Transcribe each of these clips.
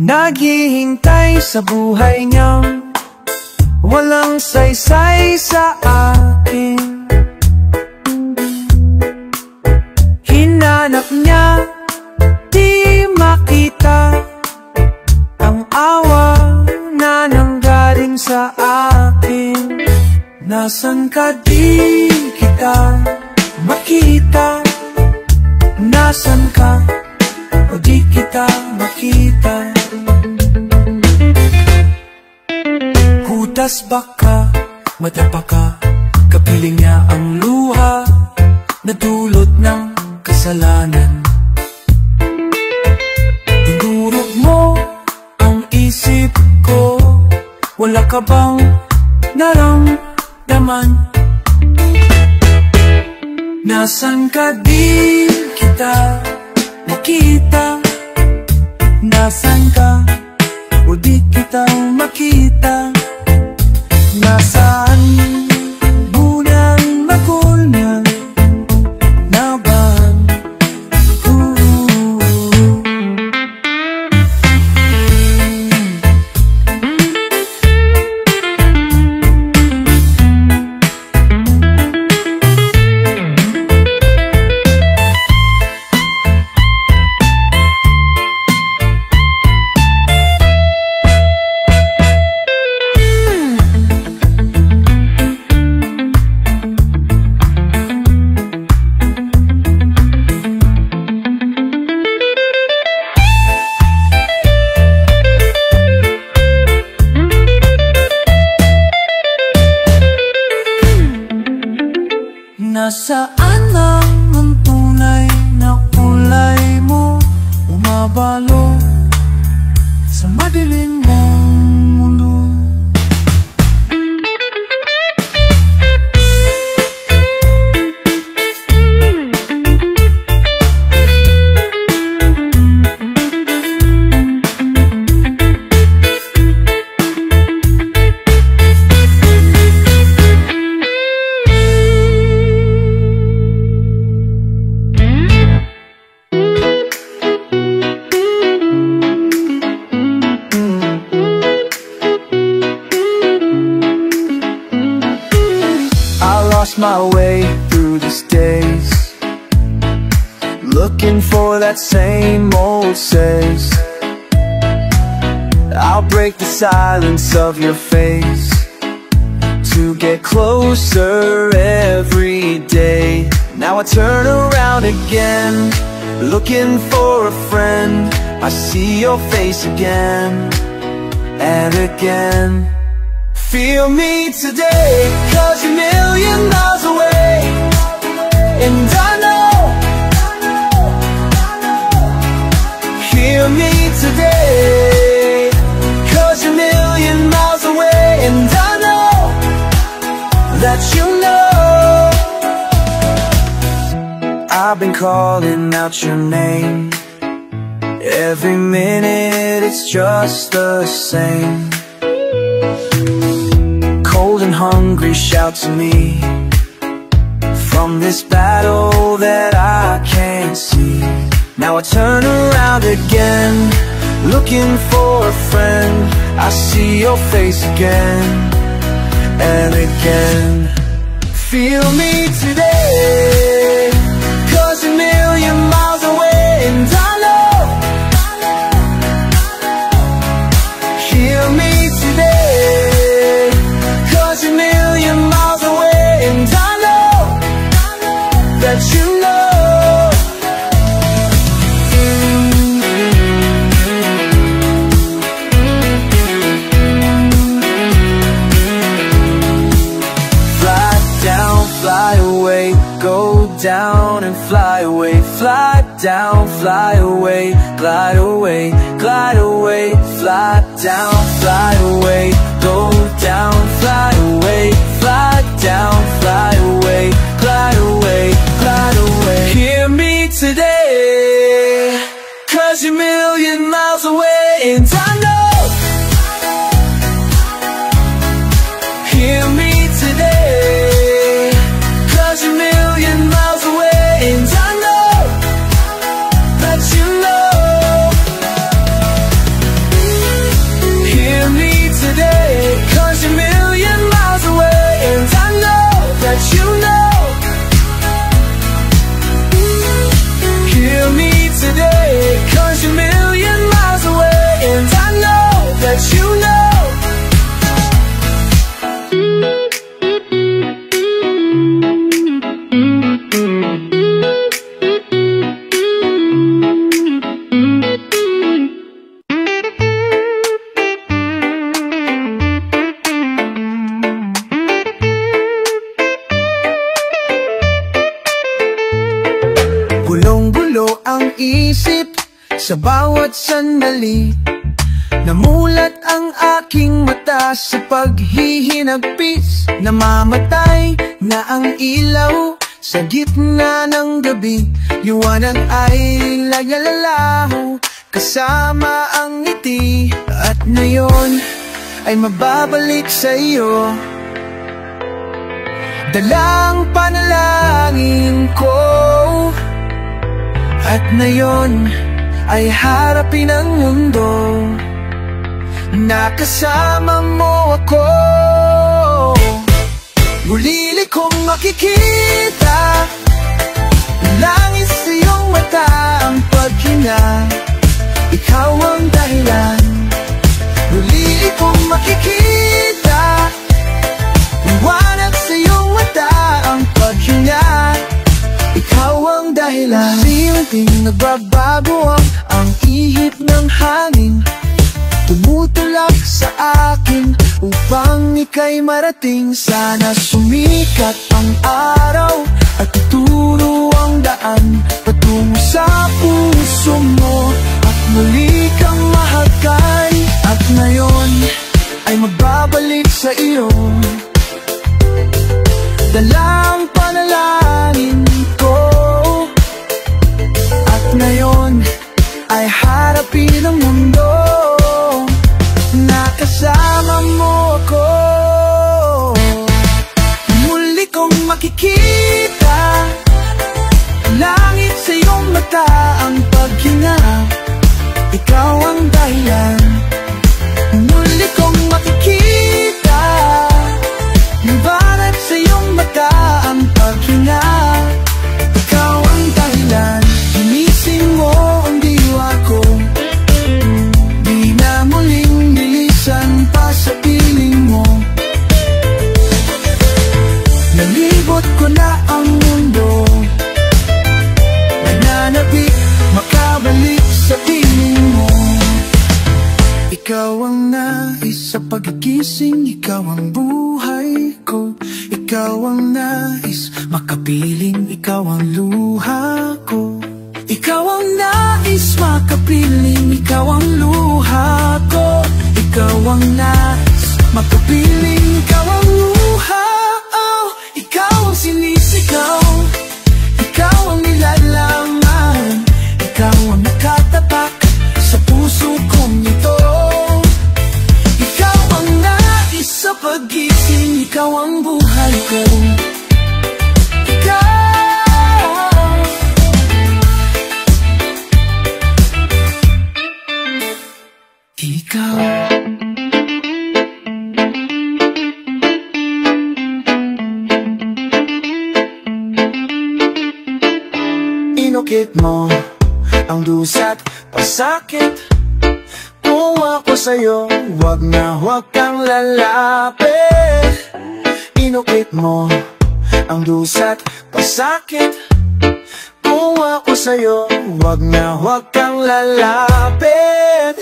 naghihintay sa buhay niyang walang saysay sa akin. Hinanap niya, di makita ang awa na nanggaling sa akin. Nasaan ka, di kita makita. Nasaan ka, o di kita makita. Hudas baka, madapa ka, kapiling niya ang luha na dulot ng kasalanan. Dinurog mo ang isip ko, wala ka bang naramdaman? Nasaan ka, di kita nakita. Nasaan ka, o di kita makita. Nasaan bunang makulman na bang nasaan ang tunay na kulay mo, umabalo sa madilim mong mundo. Lost my way through these days, looking for that same old says. I'll break the silence of your face to get closer every day. Now I turn around again, looking for a friend. I see your face again and again. Feel me today, 'cause you're a million miles away. And I know, hear me today, 'cause you're a million miles away. And I know that you know. I've been calling out your name, every minute it's just the same. Cold and hungry shout to me from this battle that I can't see. Now I turn around again, looking for a friend. I see your face again and again. Feel me today, 'cause you're a million miles away. And I know, hear me today, 'cause you're a million miles away. And I know that you know. Fly down, fly away, go down and fly away. Fly down, fly away, glide away, glide away. Fly down, fly away, go down, fly away. Fly down, fly away, glide away, glide away. Hear me today, 'cause you're a million miles away. And I know, hear me today, 'cause you're a million miles away. And I know that you know. isip sa bawat sandali. Namulat ang aking mata sa paghihinagpis. Namamatay na ang ilaw sa gitna ng gabi. Liwanag ay lagalalaho kasama ang ngiti. At ngayon ay mababalik sa iyo. Dalang panalangin ko. At ngayon ay harapin ang mundo. Nakasama mo ako. Muli kong makikita langit sa iyong mata ang paghinga. Ikaw ang dahilan. Muli kong makikita liwanag sa iyong mata ang paghinga. Ikaw ang dahilan. Unti-unting nagbabago ang ihip ng hangin. Tumutulak sa akin upang ika'y marating. Sana sumikat ang araw at ituro ang daan patungo sa puso mo at muli kang mahagkan. At ngayon ay magbabalik sa iyo. Dalang panalangin ko. At ngayon ay harapin ang mundo. Nakasama mo ako. Muli kong makikita langit sa iyong mata ang paghinga. Ikaw ang dahilan. Muli kong makikita liwanag sa iyong mata ang paghinga. Ikaw ang dahilan. Ginising mo ang diwa ko. Di na muling nilisan pa sa piling mo. Nalibot ko na ang mundo. Nananabik, makabalik sa piling mo. Ikaw ang nais sa pagkikising. Ikaw ang buhay ko. Ikaw ang nais makapiling. Ikaw ang luha ko. Ikaw ang nais makapiling. Ikaw ang luha ko. Ikaw ang nais makapiling. Ikaw ang luha. Oh, ikaw ang sinisigaw. Ikaw ang nilalaman. Ikaw ang nakatapak sa puso kong ito. Ikaw ang nais sa pag-ising. Ikaw ang buhay ko. Ikaw. Inukit mo ang dusat pasakit. Kung ako sa'yo, wag na wag kang lalapit. Inukit mo ang dusat pasakit. Kung ako sa'yo, wag na wag kang lalapit.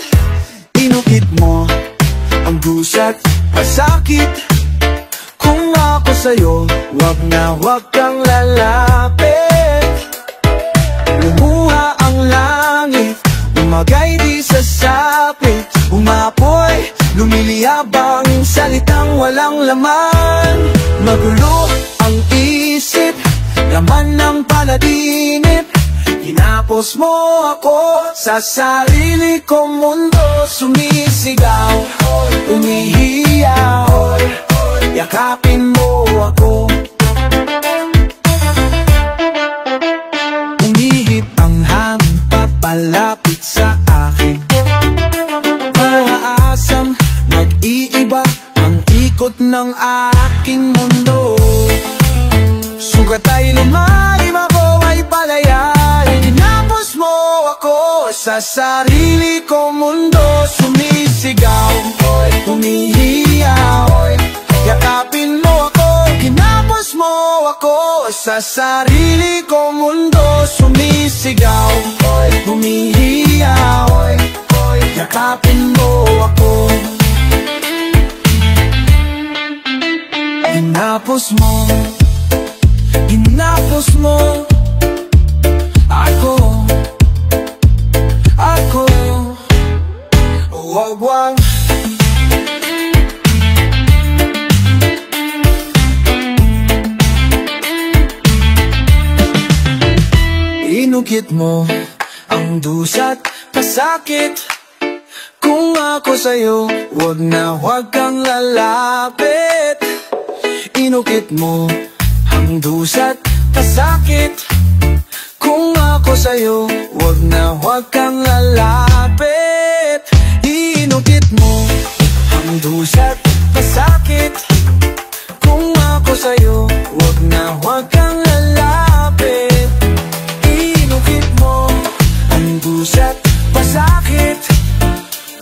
Inukit mo ang dusat pasakit. Kung ako sa'yo, wag na wag kang lalapit. Lumuha ang langit, umagay di sa sapit. Umapoy, lumiliyabang salitang walang laman. Magulo ang isip, laman ng panaginip. Tinapos mo ako sa sarili kong mundo. Sumisigaw, umihiyaw, yakapin mo ako. Umihip ang hangin papalapit sa akin. Maaasam, nag-iiba ang ikot ng aking mundo. Sugat ay lumalim, ako ay palayain. Tinapos mo ako sa sarili kong mundo. Sumisigaw, umihiyaw, yakapin mo ako. Tinapos mo ako sa sarili kong mundo. Sumisigaw, umihiyaw, yakapin mo ako. Tinapos mo ako. Inukit mo ang dusa't pasakit. Kung ako sa'yo, wag na wag kang lalapit. Inukit mo ang dusa't pasakit. Kung ako sa'yo, wag na wag kang lalapit. Inukit mo ang dusa't pasakit. Kung ako sa'yo, wag na wag kang lalapit. Inukit mo ang dusa't pasakit.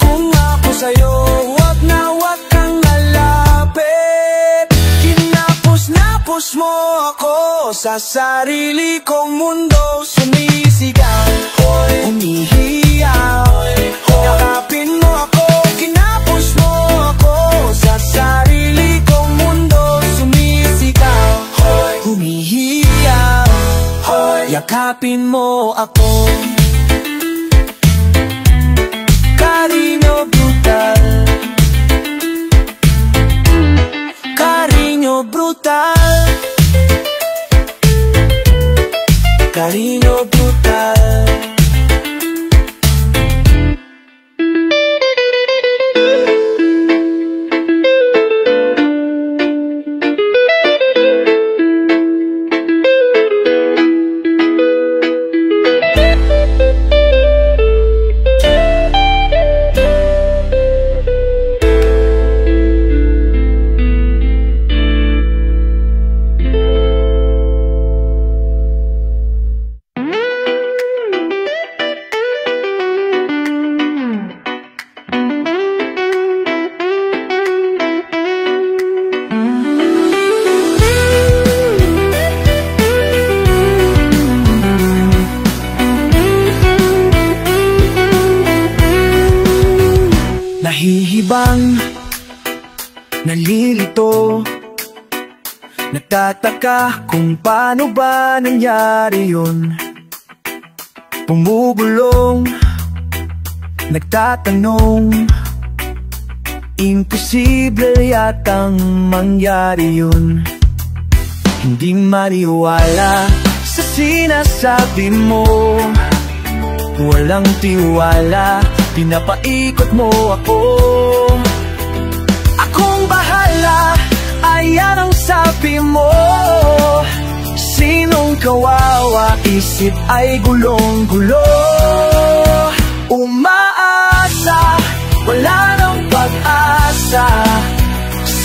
Kung ako sa'yo, wag na wag kang lalapit. Kinapos-napos mo ako sa sarili kong mundo. Sumisigaw, hoy, umihiyaw, yakapin mo ako. Kinapos mo ako sa sarili kong mundo. Sumisigaw, hoy, umihiyaw, hoy, yakapin mo ako. Cariño brutal, cariño brutal, cariño brutal. Nahihibang, nalilito, nagtataka kung paano ba nangyari yun. Bumubulong, nagtatanong, imposible yatang mangyari yun. Hindi maniwala sa sinasabi mo, walang tiwala, pinapaikot mo ako. Akong bahala, ayan ang sabi mo. Sinong kawawa, isip ay gulong-gulo. Umaasa, wala nang pag-asa.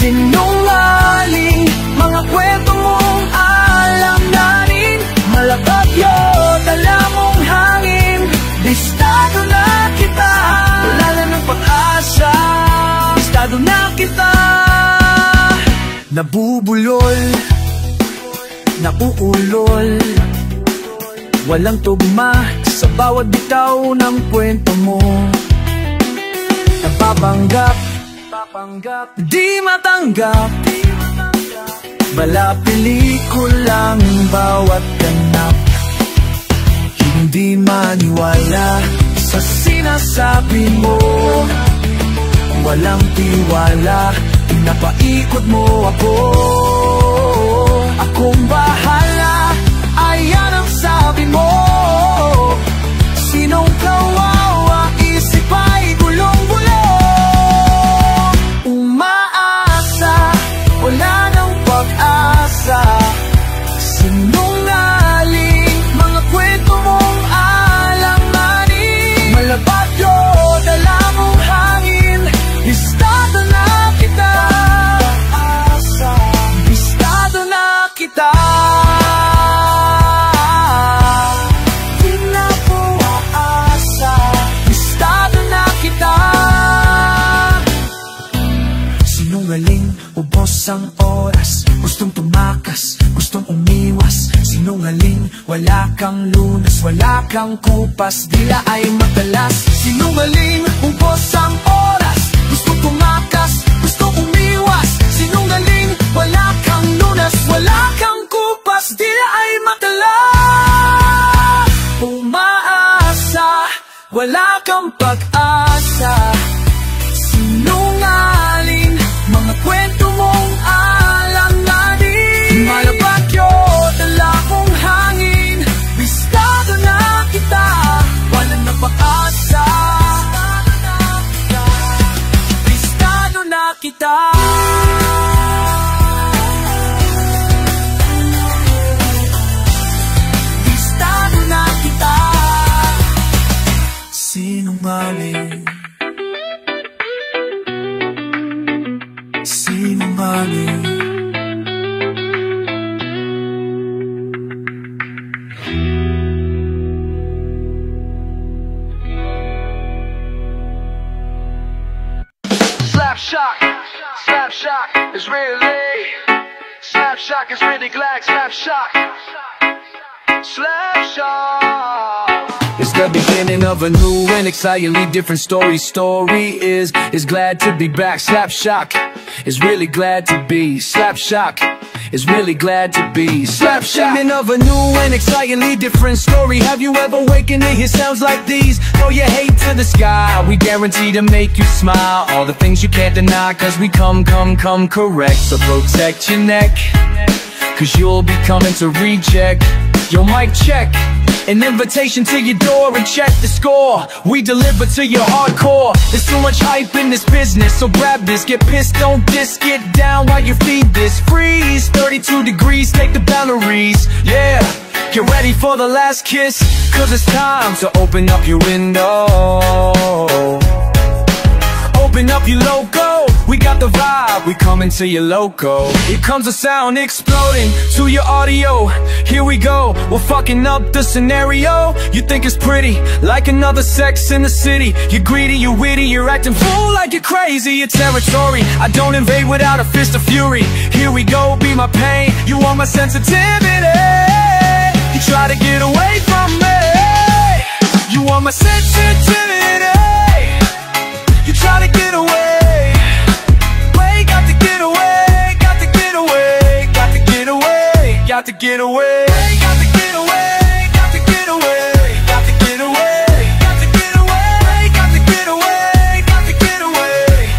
Sinungaling, mga kwento mong alanganin. Malabagyo, dala mong hangin. Listado na kita, wala na ng pag-asa. Listado na kita. Nabubulol, nauulol, walang tugma sa bawat bitaw ng kwento mo. Napapanggap, di matanggap, bala pelikulang bawat ganap. Hindi maniwala sa sinasabi mo, walang tiwala, pinapaikot mo ako. Akong bahala, ayan ang sabi mo. Sinong kawawa, isip ay gulong-gulo. Umaasa, wala nang pag-asa. Sinungaling, mga kwento mong alanganin. Malabagyo, dala mong hangin. Listado na kita, listado na kita. Di na po aasa, listado na kita. Sinungaling, ubos ang oras. Gustong tumakas, gustong umiwas. Sinungaling, wala kang lunas, wala kang kupas, dila ay matalas. Sinungaling, ubos ang oras. Gustong tumakas, gustong umiwas. Sinungaling, wala kang lunas, wala kang kupas, dila ay matalas. Umaasa, wala kang pag-asa. Sinungaling, mga kwento mong alanganin. Malabagyo, dala kong hangin. Listado na is really Slapshot is really glad. Slapshot, Slapshot. It's the beginning of a new and excitingly different story. Story is glad to be back. Slapshot is really glad to be. Slapshot is really glad to be. Slapshot, beginning of a new and excitingly different story. Have you ever wakened to hear sounds like these? Throw your hate to the sky, we guarantee to make you smile. All the things you can't deny, cause we come correct. So protect your neck, cause you'll be coming to reject. Yo, mic check, an invitation to your door and check the score. We deliver to your hardcore. There's too much hype in this business, so grab this. Get pissed, don't diss, get down while you feed this. Freeze, 32 degrees, take the boundaries. Yeah, get ready for the last kiss, cause it's time to open up your window. Open up your logo, we got the vibe, we coming to your loco. Here comes the sound exploding to your audio. Here we go, we're fucking up the scenario. You think it's pretty, like another Sex in the City. You're greedy, you're witty, you're acting fool like you're crazy. Your territory, I don't invade without a fist of fury. Here we go, be my pain, you want my sensitivity. You try to get away from me, you want my sensitivity. You try to get away, we got to get away, got to get away, got to get away, got to get away, got to get away, got to get away, got to get away, got to get away, got to get away, got to get away.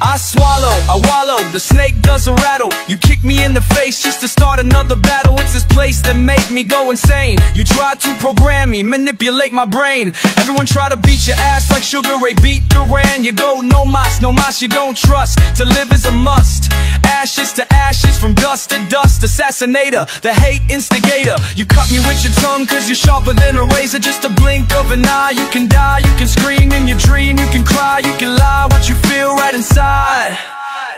I swallow, I wallow, the snake doesn't rattle. You kick me in the face just to start another battle. It's this place that made me go insane. You try to program me, manipulate my brain. Everyone try to beat your ass like Sugar Ray beat Duran. You go no mas you don't trust. To live is a must. Ashes to ashes, from dust to dust. Assassinator, the hate instigator. You cut me with your tongue cause you're sharper than a razor. Just a blink of an eye, you can die. You can scream in your dream, you can cry, you can lie. What you feel right inside.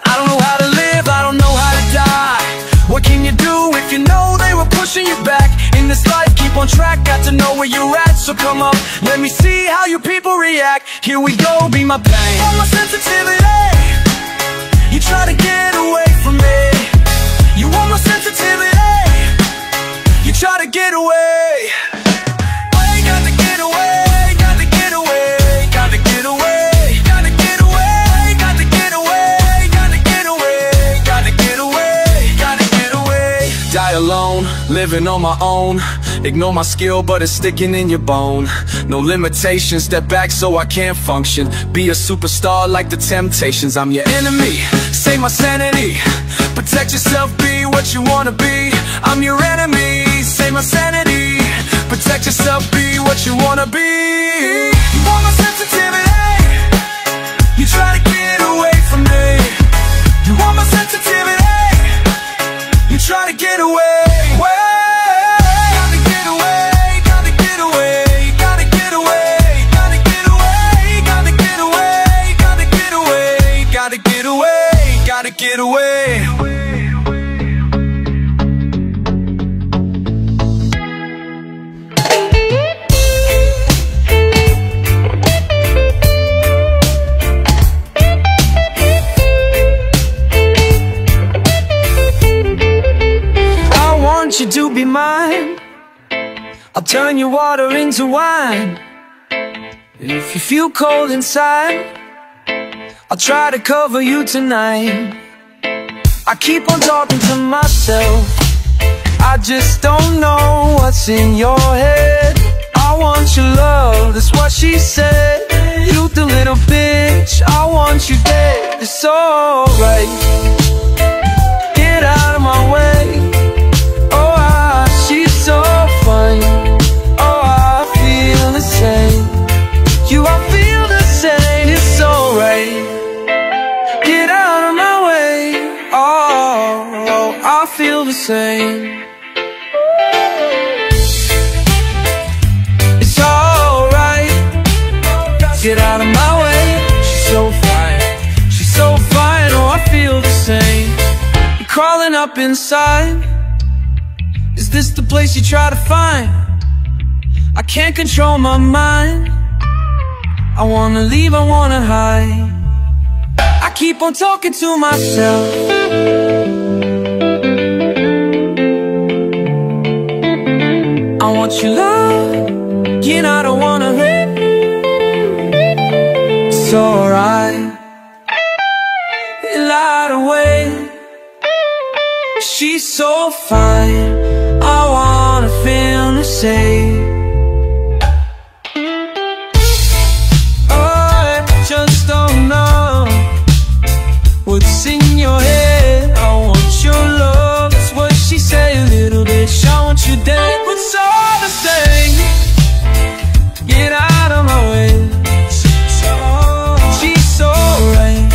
I don't know how to live, I don't know how to die. What can you do if you know they were pushing you back? In this life, keep on track, got to know where you're at. So come up, let me see how you people react. Here we go, be my pain, all my sensitivity. You try to get away from me, you want my sensitivity. You try to get away, I got to get away, got to get away, got to get away, got to get away, got to get away, got to get away, got to get away, got to get away. Die alone, living on my own. Ignore my skill, but it's sticking in your bone. No limitations, step back so I can't function. Be a superstar like the Temptations. I'm your enemy, save my sanity. Protect yourself, be what you wanna be. I'm your enemy, save my sanity. Protect yourself, be what you wanna be. You want my sensitivity, you try to get away from me. You want my sensitivity, you try to get away. Get away. I want you to be mine. I'll turn your water into wine. And if you feel cold inside, I'll try to cover you tonight. I keep on talking to myself, I just don't know what's in your head. I want your love, that's what she said. You the little bitch, I want you dead. It's alright, get out of my way. Oh, she's so fine. Oh, I feel the same. You, I feel the same. It's alright, get out of my way. Oh, I feel the same. It's alright, get out of my way. She's so fine, she's so fine. Oh, I feel the same. You're crawling up inside. Is this the place you try to find? I can't control my mind. I wanna leave, I wanna hide. I keep on talking to myself. I want your love, and I don't wanna hurt. It's alright, light away. She's so fine, I wanna feel the same. Oh, I just don't know what's in your head. I want your love, that's what she said. A little bit, I want you dead. It's all the same, get out of my way. She's so right,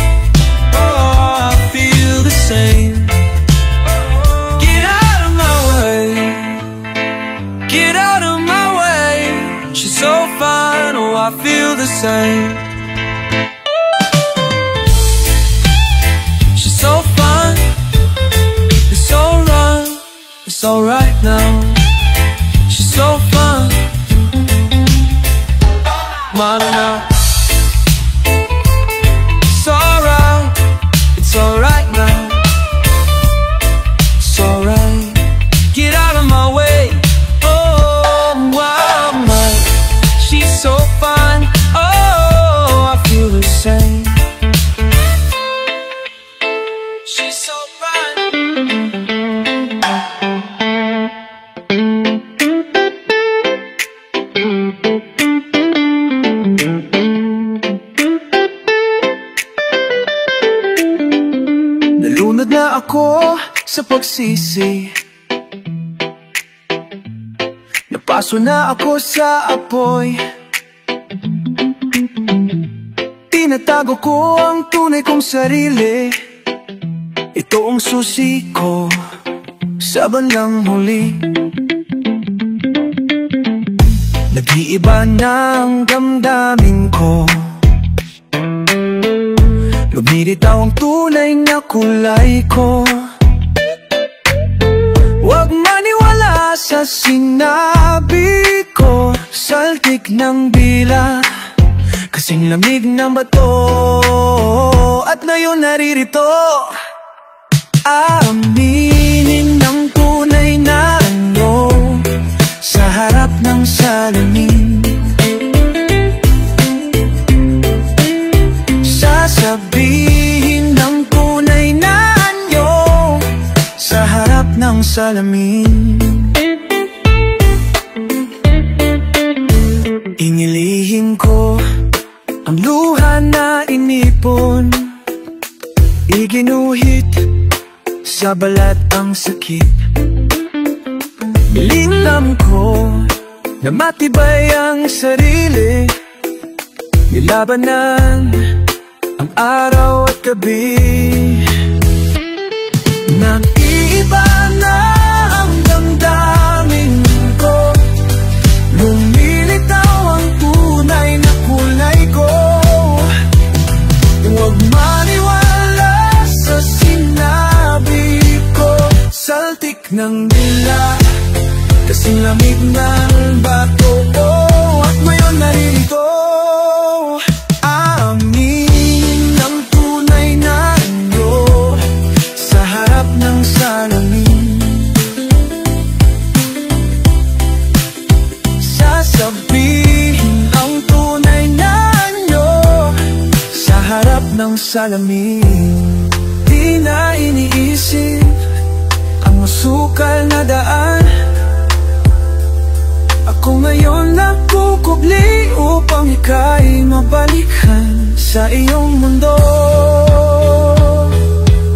oh, I feel the same. Get out of my way, get out of my way. She's so fine, oh, I feel the same. She's so fine, it's alright, it's alright now. She's so fine, mine now. It's alright now. It's alright, get out of my way. Oh, wow, my, she's so fine. Oh, I feel the same. She's so fine. Nalunod na ako sa pagsisi, napaso na ako sa apoy. Tinatago ko ang tunay kong sarili. Ito ang susi ko sa bandang huli. Nag-iiba ng damdamin ko, lumilitaw ang tunay na kulay ko. Huwag maniwala sa sinabi ko, saltik ng dila, kasing lamig ng bato. At ngayon naririto, aminin ng tunay na ano sa harap ng salamin. Sasabihin ng tunay na anyo sa harap ng salamin. Inilihim ko ang luha na inipon, iginuhit sa balat ang sakit. Nilinam ko na matibay ang sarili, nilabanan ang araw at gabi. Nag-iiba na ang damdamin ko, lumilitaw ang tunay na kulay ko. Huwag maniwala sa sinabi ko, saltik ng dila, kasing lamig ng bato. At ngayon narito, amin ang tunay na anyo sa harap ng salamin. Sasabihin ang tunay na anyo sa harap ng salamin. Di na iniisip ang masukal na daan. Ako ngayon nagkukubli upang ika'y mabalikan sa iyong mundo.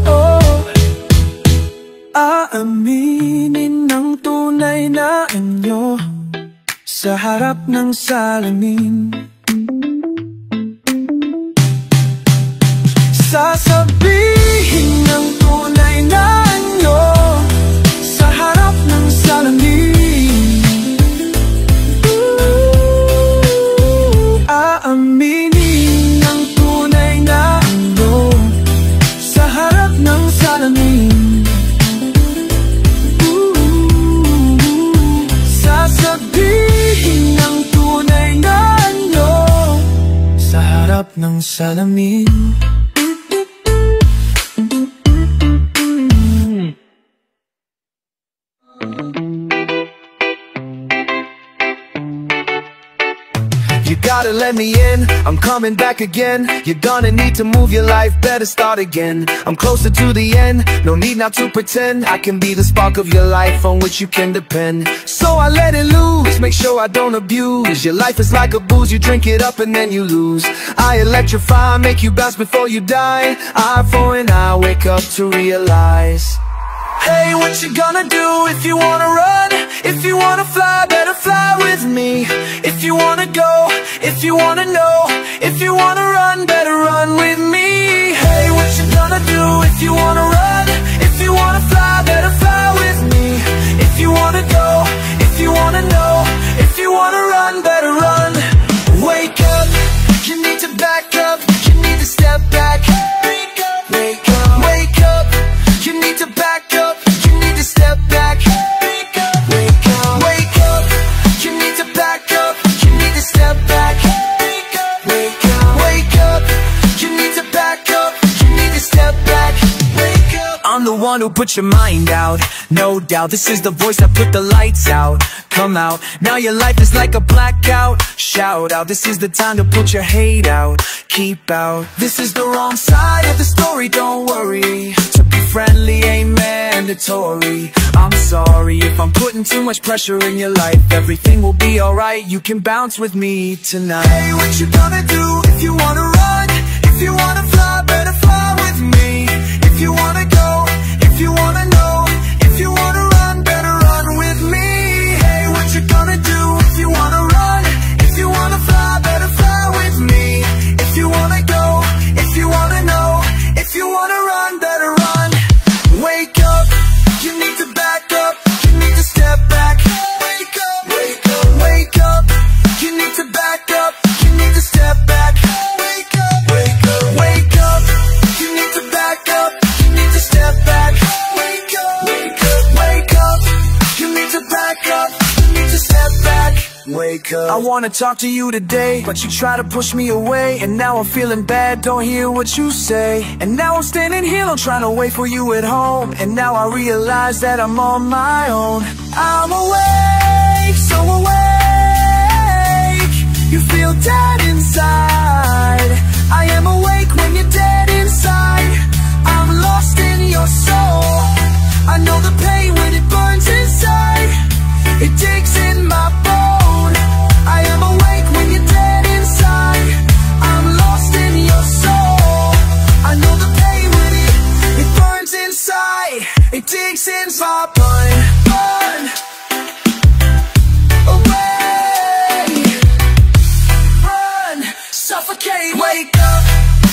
Oh, aaminin ng tunay na anyo sa harap ng salamin. Sasabihin ng tunay na anyo sa harap ng salamin. Aaminin ng tunay na anyo sa harap ng salamin. Sasabihin ng tunay na anyo sa harap ng salamin. gotta let me in, I'm coming back again. You're gonna need to move your life, better start again. I'm closer to the end, no need now to pretend. I can be the spark of your life on which you can depend. So I let it loose, make sure I don't abuse. Your life is like a booze, you drink it up and then you lose. I electrify, make you bounce before you die. Eye for an eye, wake up to realize. Hey, what you gonna do if you wanna run? If you wanna fly, better fly with me. If you wanna go, if you wanna know, if you wanna run, better run with me. Hey, what you gonna do if you wanna run? If you wanna fly, better fly with me. If you wanna go, if you wanna know, if you wanna run, better run. Wake up, you need to back up, you need to step back. Wake up, wake up, wake up, you need to back up, you need to step back. Wake up, wake up, wake up, you need to back up, you need to step back. Wake up, wake up, wake up, you need to back up, you need to step back. Wake up. I'm the one who put your mind out, no doubt. This is the voice that put the lights out. Come out, now your life is like a blackout. Shout out, this is the time to put your hate out. Keep out, this is the wrong side of the story, don't worry. To be friendly ain't mandatory. I'm sorry if I'm putting too much pressure in your life. Everything will be alright, you can bounce with me tonight. Hey, what you gonna do if you wanna run? If you wanna fly, better fly with me. If you wanna go, if you wanna know, if you wanna run, better run with me. Hey, what you gonna do if you wanna run? If you wanna fly, better fly with me. If you wanna go, if you wanna know, if you wanna run, better run. Wake up, you need to back up, you need to step back. Wake up, wake up, wake up, you need to back up, you need to step back. Wake up, wake up, wake up, you need to back up, you need to step back. Wake up, wake up, wake up, you need to back up, you need to step back. Wake up. I wanna talk to you today, but you try to push me away. And now I'm feeling bad, don't hear what you say. And now I'm standing here, I'm trying to wait for you at home. And now I realize that I'm on my own. I'm awake, so awake. You feel dead inside. I am awake when you're dead inside. I'm lost in your soul. I know the pain when it burns inside. It digs in my bone. I am awake when you're dead inside. I'm lost in your soul. I know the pain when it burns inside. It digs in my blood. Burn away. Run, suffocate. Wake up,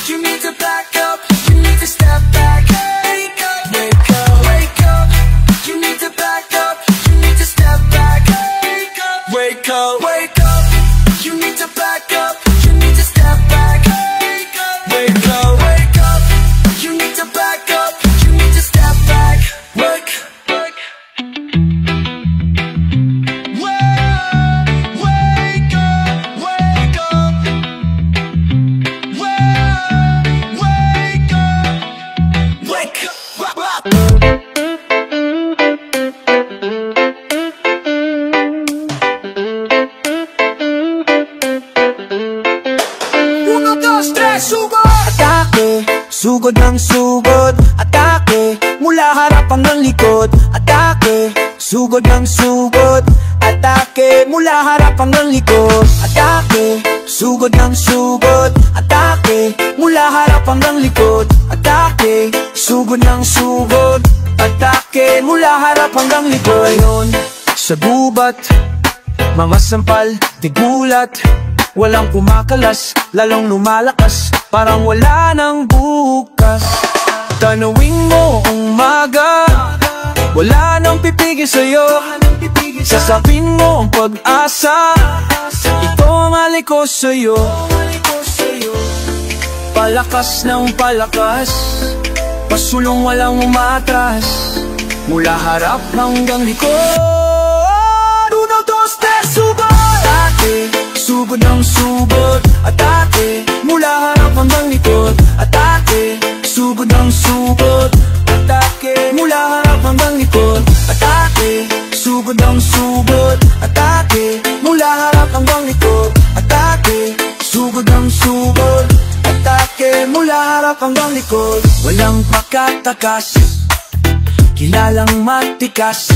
you need to back up, you need to step back. Wake up, wake up, wake up, you need to back up, you need to step back. Wake up, wake up, wake up, you need to back up, you need to step back. Wake up, wake up, wake up, you need to back up, you need to step back. Wake, wake, wake up, wake up, wake up, wake up. Atake, sugod ng sugod. Atake, mula harap hanggang likod. Atake, sugod ng sugod. Atake, mula harap hanggang likod. Atake, sugod ng sugod. Atake, mula harap hanggang likod. Atake, sugod ng sugod. Atake, mula harap hanggang likod. Ngayon, sa gubat, mga sampal, tigulat. Walang kumakalas, lalong lumalakas, parang wala nang bukas. Tanawin mo umaga, wala nang pipigil sa'yo. Sasapin mo ang pag-asa, ito ang aliko sa'yo. Palakas ng palakas, pasulong walang umatras, mula harap hanggang likod. 1, 2, 3, subot! Atake, sugod ng sugod. Atake, mula harap hanggang likod. Atake, sugod ng sugod. Atake, mula harap hanggang likod. Atake, sugod ng sugod. Atake, mula harap hanggang likod. Atake, hanggang likod. Walang pakatakas, kilalang matikas.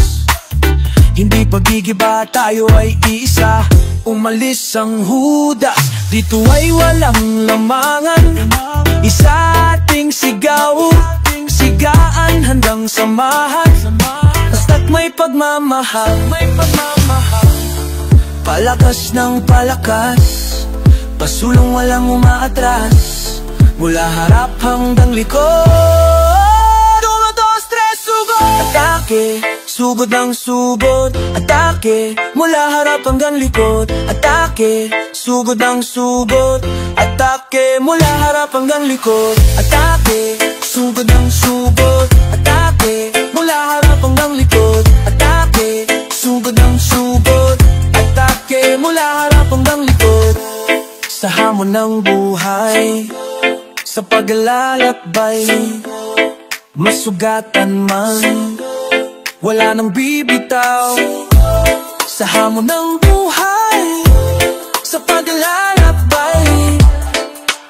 Hindi paggigiba, tayo ay iisa. Umalis ang hudas, dito ay walang lamangan. Isa ating sigaw, sigaan handang samahan. Basta't may pagmamahal, palakas ng palakas, pasulong walang umaatras. Mula harap hanggang likod. 1, 2, 3, sugod! Atake, sugod ng sugod. Atake, mula harap hanggang likod. Atake, sugod ng sugod. Atake, mula harap hanggang likod. Atake, sugod ng sugod. Atake, mula harap hanggang likod. Atake, sugod ng sugod. Atake, mula harap hanggang likod. Sa hamon ng buhay, sa paglalakbay, masugatan man, wala nang bibitaw. Sa hamon ng buhay, sa paglalakbay,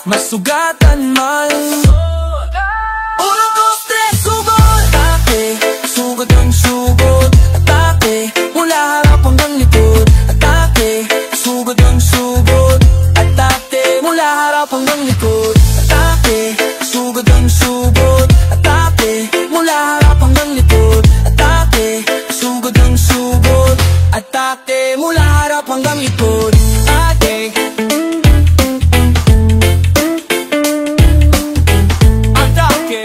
masugatan man. 1, 2, 3, sugod! Atake, sugod ng sugod. Atake, mula harap hanggang likod. Atake, sugod ng sugod. Atake, mula harap hanggang likod. Atake, sugod ng sugod. Atake, mula harap hanggang likod. Atake, sugod ng sugod. Atake, mula harap hanggang likod. Atake, atake.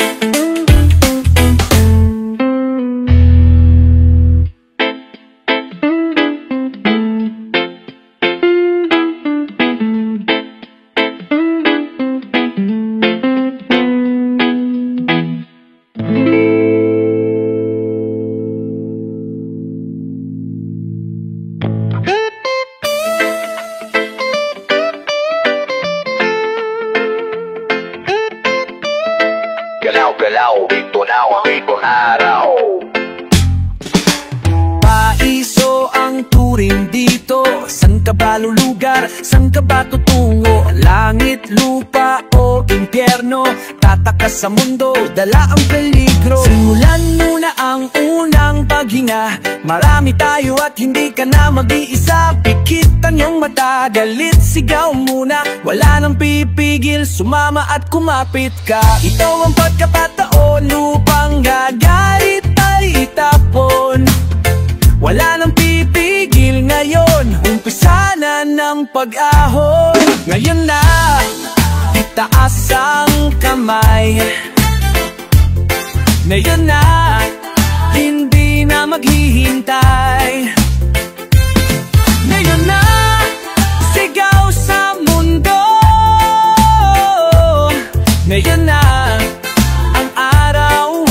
Galaw-galaw, ito na ang ibang araw. Paiso ang turing dito. San ka ba lulugar? San ka ba tutungo? Langit, lupa o impyerno? Tatakas sa mundo, dala ang peligro. Simulan muna ang unang paghinga. Marami tayo at hindi ka na mag-iisa. Pikitan yung mata, galit, sigaw muna. Wala nang pipigil, sumama at kumapit ka. Ito ang pagkakataon upang gagalit ay itapon. Wala nang pipigil ngayon, umpisa na ng pag-ahon. Ngayon na, itaas ang kamay. Ngayon na, hindi na maghihintay. Ngayon na, sigaw sa mundo. Ngayon na, ang araw.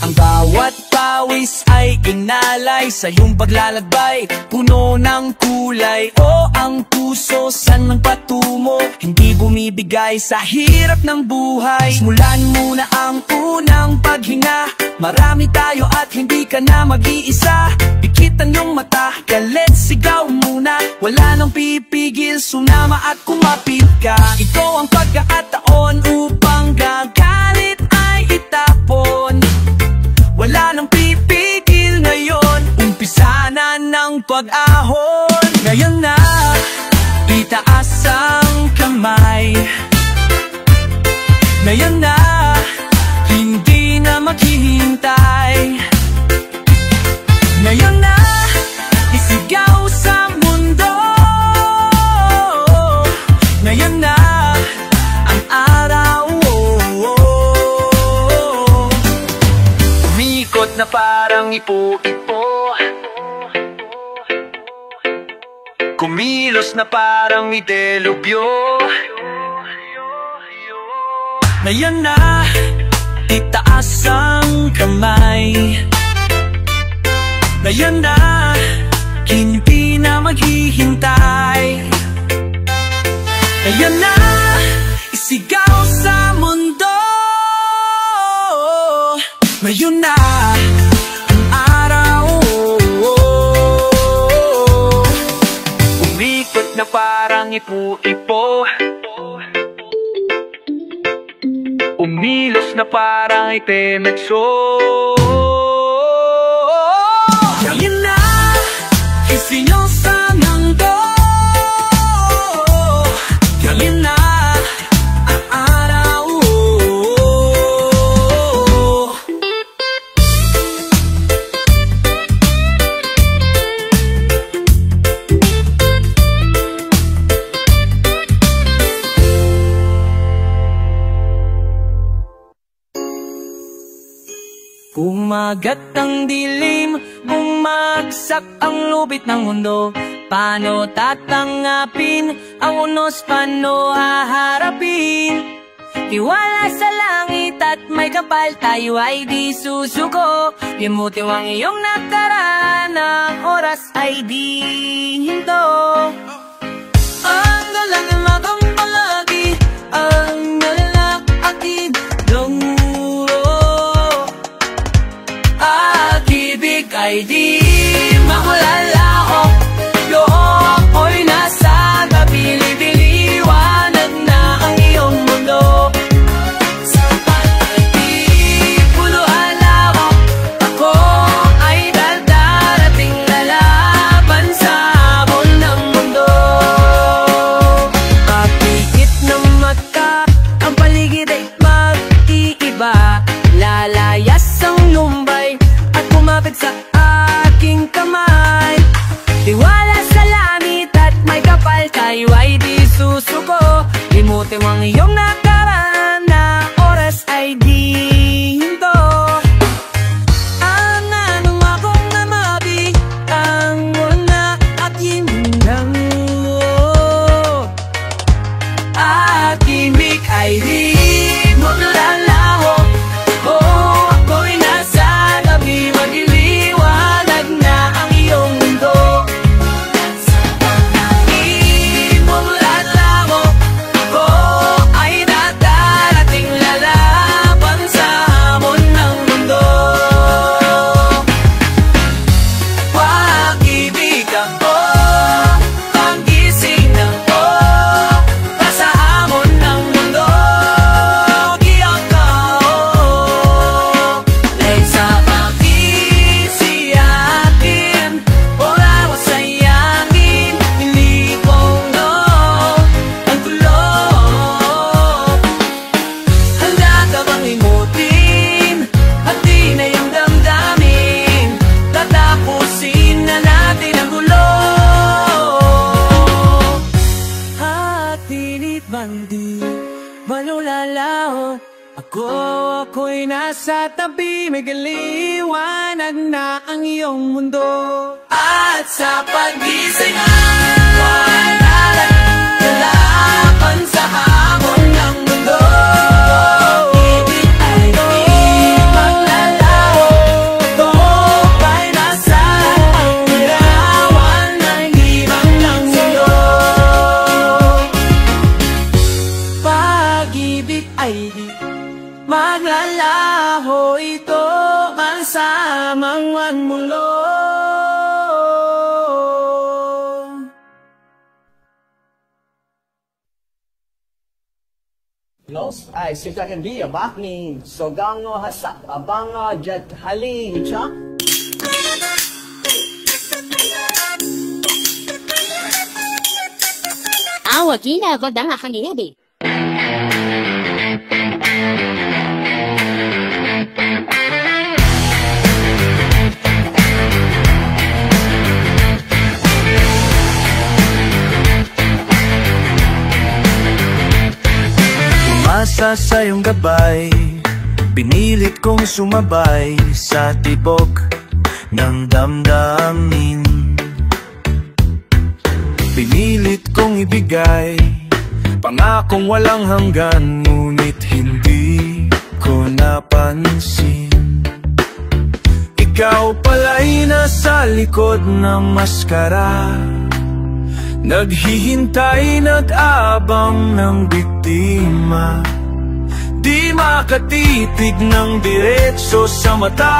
Ang bawat pawis ay inalay sa iyong paglalakbay. Puno ng kulay o ang puso saan ang patungo. Hindi bumibigay sa hirap ng buhay. Simulan muna ang unang paghinga. Marami tayo at hindi ka na mag-iisa. Pikitan yung mata, galit, sigaw muna. Wala nang pipigil, sumama at kumapit ka. Ito ang pagkakataon upang gagalit ay itapon. Wala nang pipigil ngayon, umpisa na ng pag-ahon. Ngayon na, itaas ang kamay. Ngayon na, hindi na maghihintay. Ngayon na, isigaw sa mundo. Ngayon na, ang araw. Umikot na parang ipo-ipo, kumilos na parang idelubyo. Ngayon na, itaas ang kamay. Ngayon na, hindi na maghihintay. Ngayon na, isigaw sa mundo. Ngayon na, ang araw. Umikot na parang ipo-ipo, na parang itim at so. Yan na, isinyosa ng do. Yan na, ang araw. Umagat ang dilim, bumagsak ang lubid ng mundo. Paano tatanggapin ang unos, paano haharapin? Tiwala sa langit at may kapal, tayo ay di susuko. Limutin ang iyong nakaraan, ang oras ay di hinto. Ang dalang magang palagi, ang nalakatid ng pag-ibig ay di makulalaho. Loob ko'y nasa tabi, liwanag na ang iyong mundo. Sa pag-ibig, puno alaw, ako ay darating lalaban sa hamon ng mundo. Mapikit ng mata, ang paligid ay mag-iiba. Lalayas ang lumbay at kumapit sa aking kamay. Tiwala sa langit at may kapal, tayo ay di susuko. Limutin mo ang iyong nakaraan, na oras ay di hinto. Ang anong akong namabi, ang wala at yindang at imig ay di mo nalalaho. Ako'y nasa tabi, magliwanag na ang iyong mundo. Sa pag-ibig mong lalamo, ako ay darating lalaban sa hamon ng mundo. Pag-ibig ako, pag-gising ng ko, sa hamon ng mundo. Ako'y nasa tabi, may liwanag na ang iyong mundo. At sa pag-gising ay lalaban sa hamon ng mundo. Ibig ay di maglalaho, ito ay nasa larawan ng himang ng mundo. Pag-ibig ay di maglalaho, ito ang samang mulo. Los ay sikakan dia bakni sogango hasak abanga jet hali cha. Awagina godang akaniyabi. Umasa sa iyong gabay, pinilit kong sumabay sa tibok ng damdamin. Pinilit kong ibigay pangakong walang hanggan, ngunit hindi ko napansin. Ikaw pala'y nasa likod ng maskara, naghihintay, nag-abang ng biktima. Di makatitig ng diretso sa mata.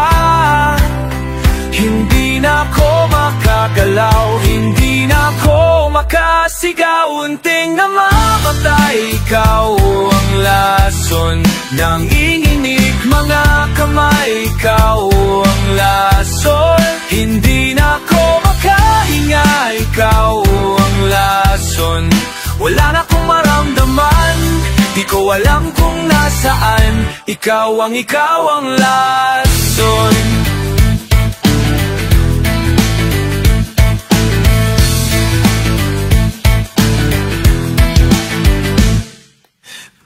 Hindi na ako makagalaw, hindi na ako makagalaw. makasigaw, unting namamatay. Ikaw ang lason ng inginig mga kamay. Ikaw ang lason, hindi na ako makahinga. Ikaw ang lason, wala na akong maramdaman. Di ko alam kung nasaan. Ikaw ang lason.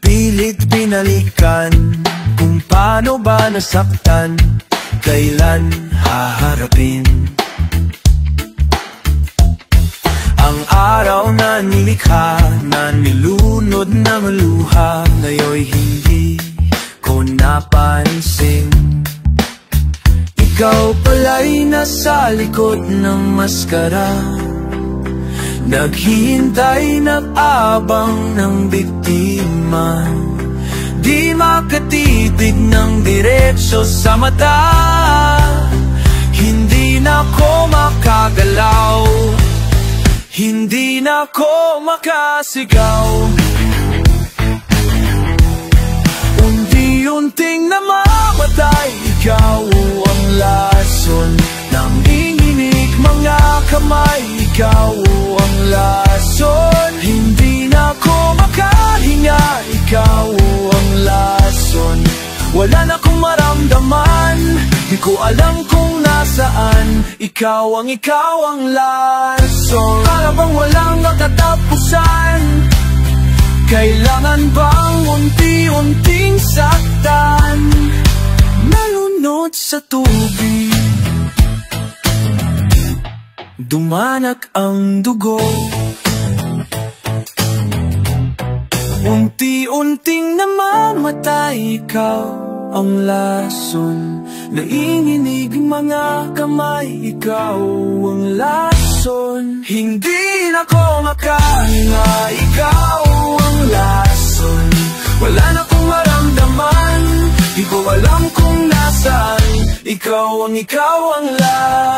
Pilit binalikan kung paano ba nasaktan, kailan haharapin ang araw na nilikha, na nilunod ng luha. Ngayon'y hindi ko napansin, ikaw pala'y nasa likod ng maskara, naghihintay, nag-abang ng biktima. Di makatipid ng diretso sa mata, hindi na ako makagalaw, hindi na ako makasigaw. Unti-unting namamatay. Ikaw ang lason ng inginig mga kamay. Ikaw ang lason, hindi na ako makahinga. Ikaw ang lason, wala na akong maramdaman. Di ko alam kung nasaan. Ikaw ang lason. Para bang walang nakatapusan, kailangan bang unti-unting saktan? Nalunod sa tubig, dumanak ang dugo. Unti-unting namamatay. Ikaw ang lason, nainginig mga kamay. Ikaw ang lason, hindi na ako makahinga. Ikaw ang lason, wala na akong maramdaman. Di ko alam kung nasaan. Ikaw ang lason.